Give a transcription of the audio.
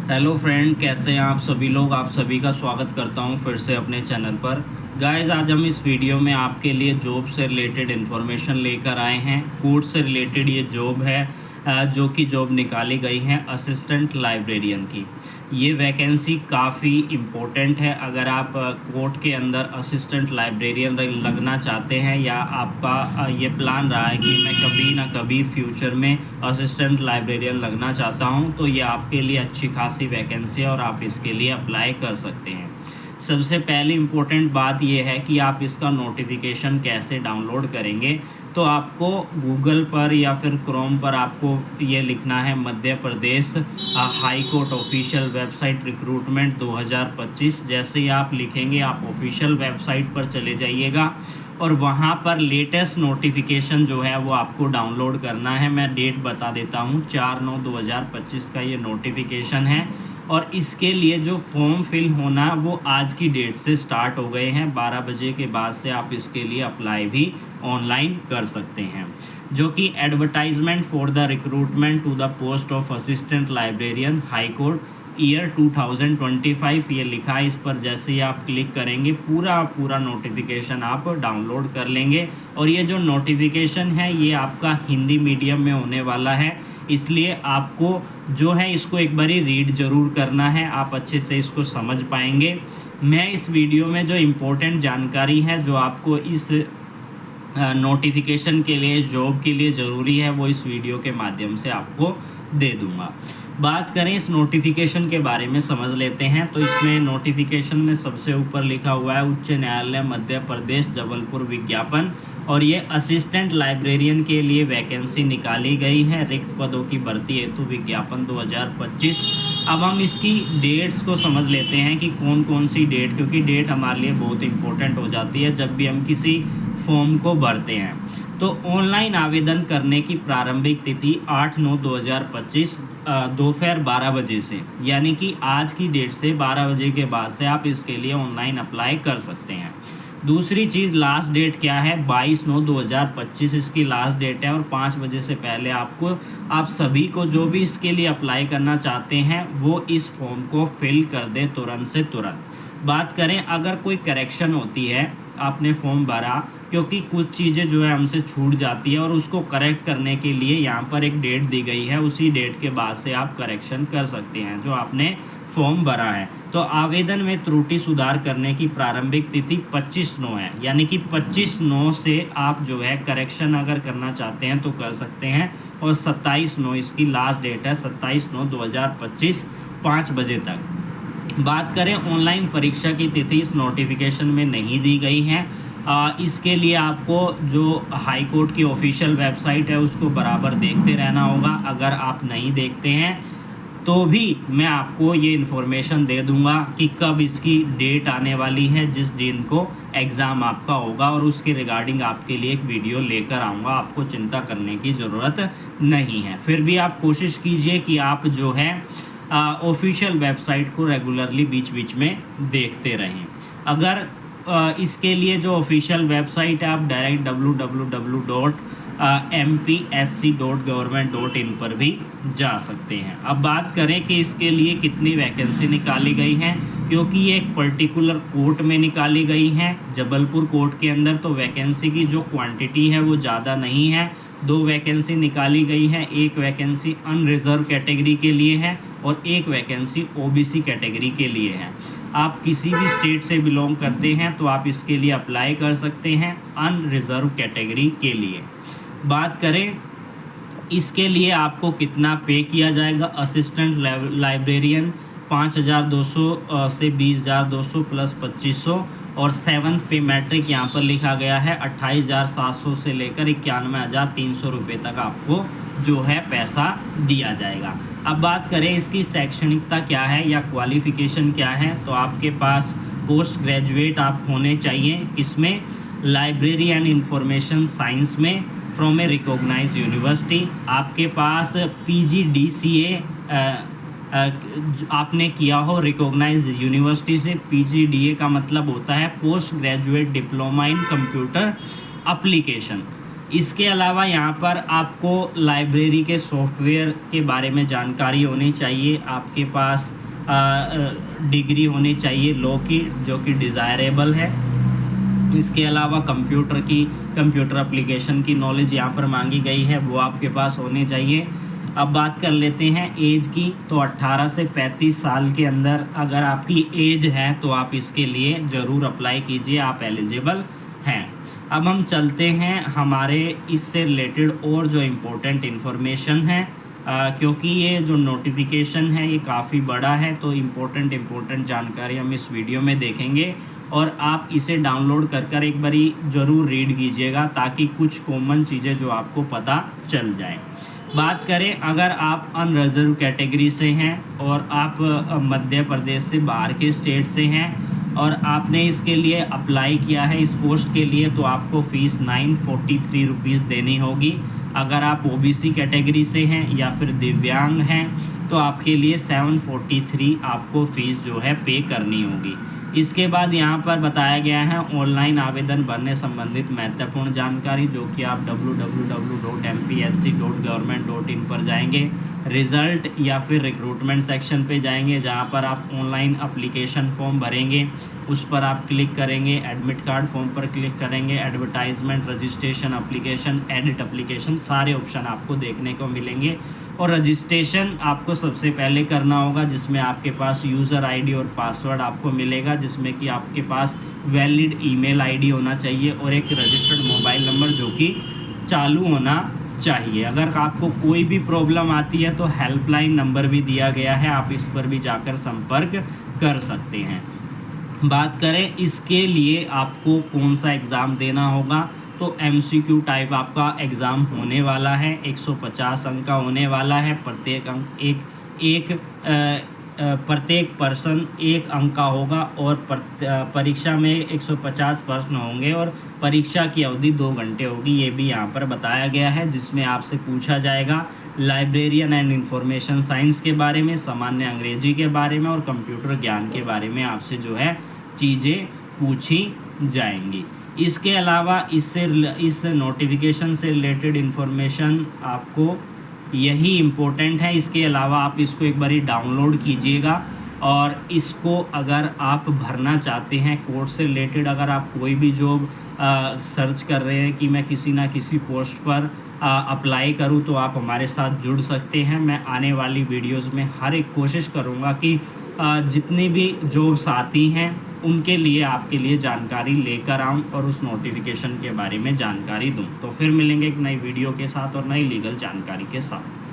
Hello friend, कैसे हैं आप सभी लोग। आप सभी का स्वागत करता हूं फिर से अपने चैनल पर। गाइस, आज हम इस वीडियो में आपके लिए जॉब से रिलेटेड इन्फॉर्मेशन लेकर आए हैं। कोर्स से रिलेटेड ये जॉब है, जो कि जॉब निकाली गई है असिस्टेंट लाइब्रेरियन की। ये वैकेंसी काफ़ी इम्पोर्टेंट है। अगर आप कोर्ट के अंदर असिस्टेंट लाइब्रेरियन लगना चाहते हैं या आपका ये प्लान रहा है कि मैं कभी ना कभी फ्यूचर में असिस्टेंट लाइब्रेरियन लगना चाहता हूं, तो ये आपके लिए अच्छी खासी वैकेंसी है और आप इसके लिए अप्लाई कर सकते हैं। सबसे पहली इम्पोर्टेंट बात यह है कि आप इसका नोटिफिकेशन कैसे डाउनलोड करेंगे। तो आपको गूगल पर या फिर क्रोम पर आपको ये लिखना है Madhya Pradesh high court official website recruitment 2025। जैसे ही आप लिखेंगे आप ऑफिशियल वेबसाइट पर चले जाइएगा और वहाँ पर लेटेस्ट नोटिफिकेशन जो है वो आपको डाउनलोड करना है। मैं डेट बता देता हूँ, 4/9/2025 का ये नोटिफिकेशन है। और इसके लिए जो फॉर्म फिल होना वो आज की डेट से स्टार्ट हो गए हैं। 12 बजे के बाद से आप इसके लिए अप्लाई भी ऑनलाइन कर सकते हैं। जो कि advertisement for the recruitment to the post of assistant librarian high court year 2025 ये लिखा है। इस पर जैसे ही आप क्लिक करेंगे पूरा नोटिफिकेशन आप डाउनलोड कर लेंगे। और ये जो नोटिफिकेशन है ये आपका हिंदी मीडियम में होने वाला है, इसलिए आपको जो है इसको एक बारी रीड ज़रूर करना है, आप अच्छे से इसको समझ पाएंगे। मैं इस वीडियो में जो इम्पोर्टेंट जानकारी है जो आपको इस नोटिफिकेशन के लिए, जॉब के लिए ज़रूरी है, वो इस वीडियो के माध्यम से आपको दे दूंगा। बात करें इस नोटिफिकेशन के बारे में, समझ लेते हैं। तो इसमें नोटिफिकेशन में सबसे ऊपर लिखा हुआ है उच्च न्यायालय मध्य प्रदेश जबलपुर विज्ञापन। और ये असिस्टेंट लाइब्रेरियन के लिए वैकेंसी निकाली गई है। रिक्त पदों की भर्ती हेतु विज्ञापन 2025। अब हम इसकी डेट्स को समझ लेते हैं कि कौन कौन सी डेट, क्योंकि डेट हमारे लिए बहुत इंपॉर्टेंट हो जाती है जब भी हम किसी फॉर्म को भरते हैं। तो ऑनलाइन आवेदन करने की प्रारंभिक तिथि 8/9/2025 दोपहर 12 बजे से, यानी कि आज की डेट से 12 बजे के बाद से आप इसके लिए ऑनलाइन अप्लाई कर सकते हैं। दूसरी चीज़, लास्ट डेट क्या है, 22/9/2025 इसकी लास्ट डेट है। और 5 बजे से पहले आप सभी को जो भी इसके लिए अप्लाई करना चाहते हैं वो इस फॉर्म को फिल कर दे तुरंत से तुरंत। बात करें अगर कोई करेक्शन होती है, आपने फॉर्म भरा, क्योंकि कुछ चीज़ें जो है हमसे छूट जाती है और उसको करेक्ट करने के लिए यहाँ पर एक डेट दी गई है, उसी डेट के बाद से आप करेक्शन कर सकते हैं जो आपने फॉर्म भरा है। तो आवेदन में त्रुटि सुधार करने की प्रारंभिक तिथि 25/9 है, यानी कि 25/9 से आप जो है करेक्शन अगर करना चाहते हैं तो कर सकते हैं। और 27/9 इसकी लास्ट डेट है, 27/9/2025 5 बजे तक। बात करें ऑनलाइन परीक्षा की तिथि इस नोटिफिकेशन में नहीं दी गई है। इसके लिए आपको जो हाई कोर्ट की ऑफिशियल वेबसाइट है उसको बराबर देखते रहना होगा। अगर आप नहीं देखते हैं तो भी मैं आपको ये इन्फॉर्मेशन दे दूंगा कि कब इसकी डेट आने वाली है, जिस दिन को एग्ज़ाम आपका होगा, और उसके रिगार्डिंग आपके लिए एक वीडियो लेकर आऊँगा। आपको चिंता करने की ज़रूरत नहीं है। फिर भी आप कोशिश कीजिए कि आप जो है ऑफिशियल वेबसाइट को रेगुलरली बीच बीच में देखते रहें। अगर इसके लिए जो ऑफिशियल वेबसाइट है, आप डायरेक्ट www.mpsc.government.in पर भी जा सकते हैं। अब बात करें कि इसके लिए कितनी वैकेंसी निकाली गई हैं, क्योंकि ये एक पर्टिकुलर कोर्ट में निकाली गई हैं, जबलपुर कोर्ट के अंदर। तो वैकेंसी की जो क्वांटिटी है वो ज़्यादा नहीं है। 2 वैकेंसी निकाली गई है। एक वैकेंसी अनरिजर्व कैटेगरी के लिए है और एक वैकेंसी ओबीसी कैटेगरी के लिए है। आप किसी भी स्टेट से बिलोंग करते हैं तो आप इसके लिए अप्लाई कर सकते हैं अनरिजर्व कैटेगरी के लिए। बात करें इसके लिए आपको कितना पे किया जाएगा, असिस्टेंट लाइब्रेरियन 5,200 से 20,200 प्लस 2,500। और 7th पे मैट्रिक यहाँ पर लिखा गया है 28,700 से लेकर 91,300 रुपये तक आपको जो है पैसा दिया जाएगा। अब बात करें इसकी शैक्षणिकता क्या है या क्वालिफ़िकेशन क्या है, तो आपके पास पोस्ट ग्रेजुएट आप होने चाहिए। इसमें लाइब्रेरी एंड इंफॉर्मेशन साइंस में फ्रॉम ए रिकॉग्नाइज्ड यूनिवर्सिटी। आपके पास PGDCA आपने किया हो रिकॉग्नाइज्ड यूनिवर्सिटी से। PGDA का मतलब होता है post graduate diploma in computer application. इसके अलावा यहाँ पर आपको लाइब्रेरी के सॉफ्टवेयर के बारे में जानकारी होनी चाहिए, आपके पास डिग्री होनी चाहिए लॉ की, जो कि डिज़ायरेबल है। इसके अलावा कंप्यूटर एप्लीकेशन की नॉलेज यहाँ पर मांगी गई है, वो आपके पास होनी चाहिए। अब बात कर लेते हैं एज की, तो 18 से 35 साल के अंदर अगर आपकी एज है तो आप इसके लिए ज़रूर अप्लाई कीजिए, आप एलिजिबल हैं। अब हम चलते हैं हमारे इससे रिलेटेड और जो इम्पोर्टेंट इन्फॉर्मेशन है, क्योंकि ये जो नोटिफिकेशन है ये काफ़ी बड़ा है, तो इम्पोर्टेंट जानकारी हम इस वीडियो में देखेंगे और आप इसे डाउनलोड कर एक बारी ज़रूर रीड कीजिएगा, ताकि कुछ कॉमन चीज़ें जो आपको पता चल जाए। बात करें अगर आप अनरिजर्व कैटेगरी से हैं और आप मध्य प्रदेश से बाहर के स्टेट से हैं और आपने इसके लिए अप्लाई किया है इस पोस्ट के लिए, तो आपको फ़ीस 943 रुपीज़ देनी होगी। अगर आप ओबीसी कैटेगरी से हैं या फिर दिव्यांग हैं तो आपके लिए 743 आपको फ़ीस जो है पे करनी होगी। इसके बाद यहाँ पर बताया गया है ऑनलाइन आवेदन भरने संबंधित महत्वपूर्ण जानकारी, जो कि आप www.mpsc.government.in पर जाएंगे, रिज़ल्ट या फिर रिक्रूटमेंट सेक्शन पे जाएंगे, जहाँ पर आप ऑनलाइन एप्लीकेशन फॉर्म भरेंगे, उस पर आप क्लिक करेंगे, एडमिट कार्ड फॉर्म पर क्लिक करेंगे, advertisement, registration application, edit application, सारे ऑप्शन आपको देखने को मिलेंगे। और रजिस्ट्रेशन आपको सबसे पहले करना होगा, जिसमें आपके पास यूज़र आईडी और पासवर्ड आपको मिलेगा, जिसमें कि आपके पास वैलिड ईमेल आईडी होना चाहिए और एक रजिस्टर्ड मोबाइल नंबर जो कि चालू होना चाहिए। अगर आपको कोई भी प्रॉब्लम आती है तो हेल्पलाइन नंबर भी दिया गया है, आप इस पर भी जाकर संपर्क कर सकते हैं। बात करें इसके लिए आपको कौन सा एग्ज़ाम देना होगा, तो MCQ टाइप आपका एग्ज़ाम होने वाला है, 150 अंक का होने वाला है। प्रत्येक अंक प्रत्येक पर्सन 1 अंक का होगा और परीक्षा में 150 प्रश्न होंगे और परीक्षा की अवधि 2 घंटे होगी, ये भी यहाँ पर बताया गया है। जिसमें आपसे पूछा जाएगा लाइब्रेरियन एंड इंफॉर्मेशन साइंस के बारे में, सामान्य अंग्रेजी के बारे में और कंप्यूटर ज्ञान के बारे में आपसे जो है चीज़ें पूछी जाएंगी। इसके अलावा इस नोटिफिकेशन से रिलेटेड इन्फॉर्मेशन आपको यही इम्पोर्टेंट है। इसके अलावा आप इसको एक बारी डाउनलोड कीजिएगा और इसको अगर आप भरना चाहते हैं कोर्स से रिलेटेड, अगर आप कोई भी जॉब सर्च कर रहे हैं कि मैं किसी ना किसी पोस्ट पर अप्लाई करूं, तो आप हमारे साथ जुड़ सकते हैं। मैं आने वाली वीडियोस में हर एक कोशिश करूंगा कि जितनी भी जॉब्स आती हैं उनके लिए आपके लिए जानकारी लेकर आऊं और उस नोटिफिकेशन के बारे में जानकारी दूं। तो फिर मिलेंगे एक नई वीडियो के साथ और नई लीगल जानकारी के साथ।